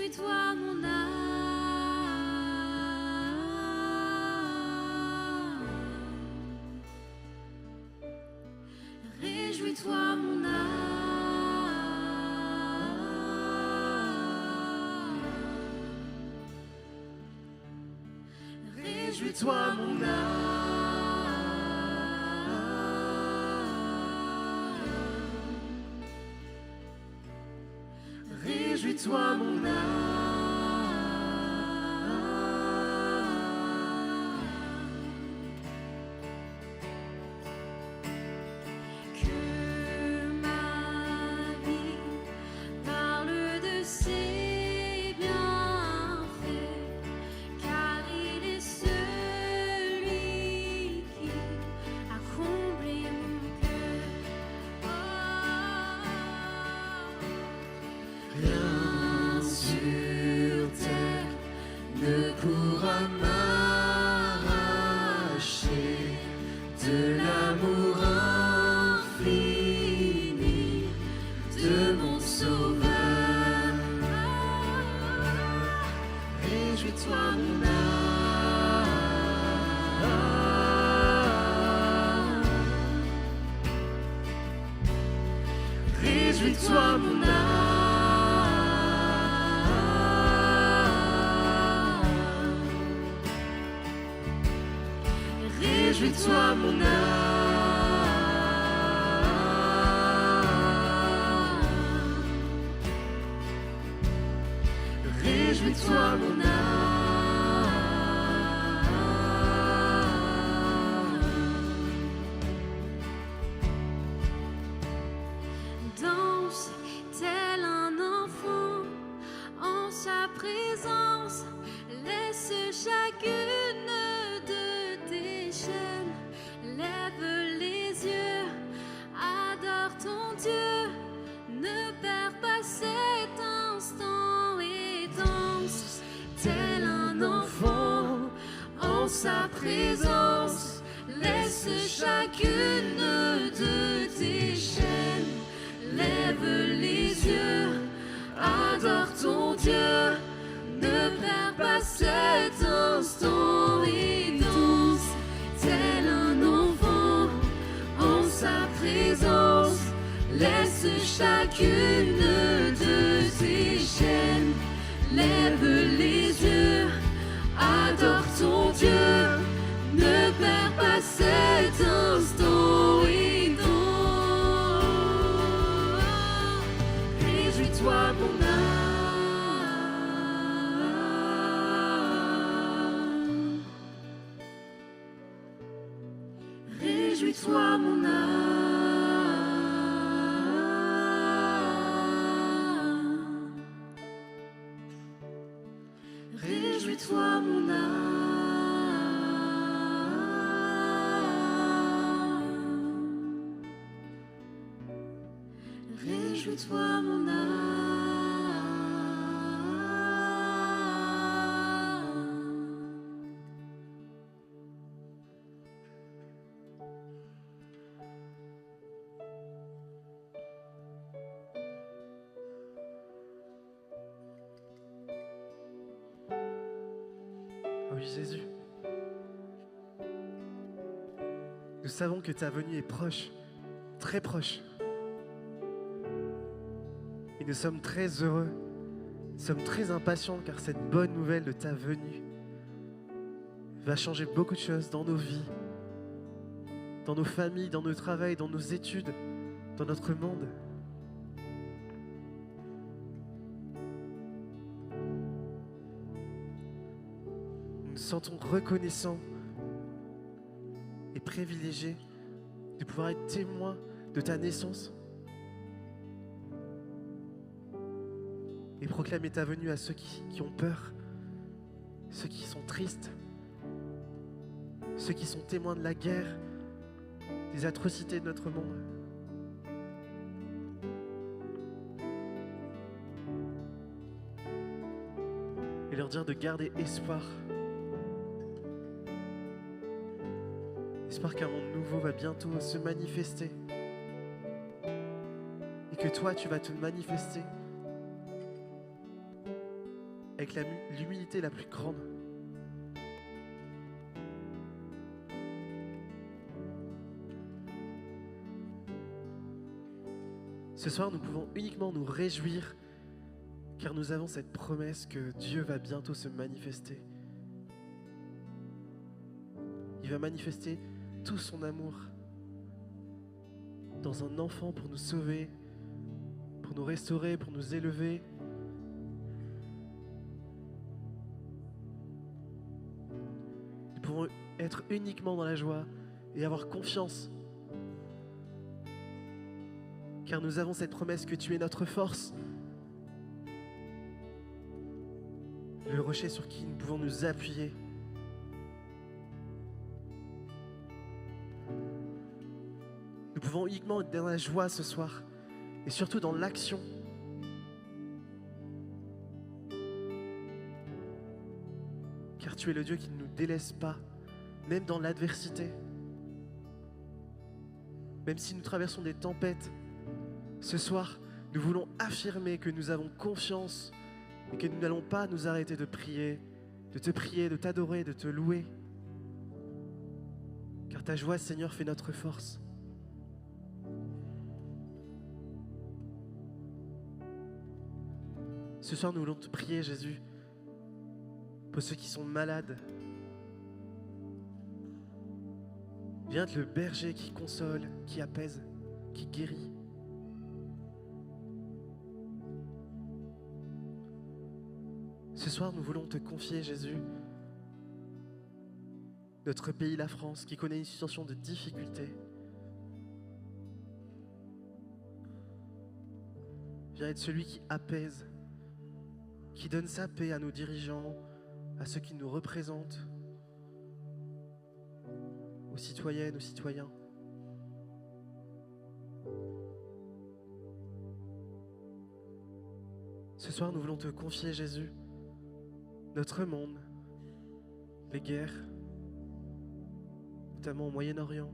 Réjouis-toi mon âme, réjouis-toi mon âme, réjouis-toi mon âme, réjouis-toi mon âme. Réjouis-toi mon âme, réjouis-toi mon âme, réjouis-toi mon âme. Danse tel un enfant en sa présence, laisse chacune de tes chaînes, lève les yeux, adore ton Dieu, ne perds pas cet instant et danse tel un enfant en sa présence, laisse chacune de tes chaînes, lève les yeux, adore ton Dieu, ne perds pas cet instant et danse tel un enfant en sa présence, laisse chacune de tes chaînes, lève les yeux, adore ton Dieu, ne perds pas cet instant et danse. Réjouis-toi mon âme, réjouis-toi mon âme, réjouis-toi mon âme, réjouis-toi mon âme. Oui, Jésus. Nous savons que ta venue est proche, très proche. Et nous sommes très heureux, nous sommes très impatients car cette bonne nouvelle de ta venue va changer beaucoup de choses dans nos vies, dans nos familles, dans nos travails, dans nos études, dans notre monde. Nous nous sentons reconnaissants et privilégiés de pouvoir être témoins de ta naissance et proclamer ta venue à ceux qui ont peur, ceux qui sont tristes, ceux qui sont témoins de la guerre, des atrocités de notre monde. Et leur dire de garder espoir. Espoir qu'un monde nouveau va bientôt se manifester. Et que toi, tu vas te manifester. avec l'humilité la plus grande. Ce soir, nous pouvons uniquement nous réjouir car nous avons cette promesse que Dieu va bientôt se manifester. Il va manifester tout son amour dans un enfant pour nous sauver, pour nous restaurer, pour nous élever. Nous pouvons être uniquement dans la joie et avoir confiance car nous avons cette promesse que tu es notre force, le rocher sur qui nous pouvons nous appuyer. Nous pouvons uniquement être dans la joie ce soir et surtout dans l'action. Car tu es le Dieu qui ne nous délaisse pas, même dans l'adversité. Même si nous traversons des tempêtes, ce soir, nous voulons affirmer que nous avons confiance et que nous n'allons pas nous arrêter de prier, de t'adorer, de te louer. Car ta joie, Seigneur, fait notre force. Ce soir, nous voulons te prier, Jésus, pour ceux qui sont malades. Viens être le berger qui console, qui apaise, qui guérit. Ce soir, nous voulons te confier, Jésus, notre pays, la France, qui connaît une situation de difficulté. Viens être celui qui apaise, qui donne sa paix à nos dirigeants, à ceux qui nous représentent, aux citoyennes, aux citoyens. Ce soir, nous voulons te confier, Jésus, notre monde, les guerres, notamment au Moyen-Orient.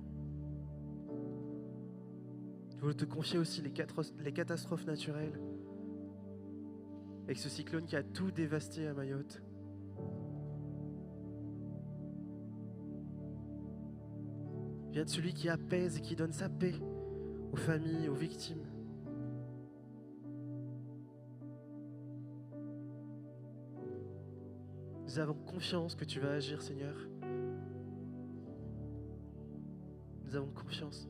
Nous voulons te confier aussi les catastrophes naturelles, avec ce cyclone qui a tout dévasté à Mayotte. Viens de celui qui apaise et qui donne sa paix aux familles, aux victimes. Nous avons confiance que tu vas agir, Seigneur. Nous avons confiance.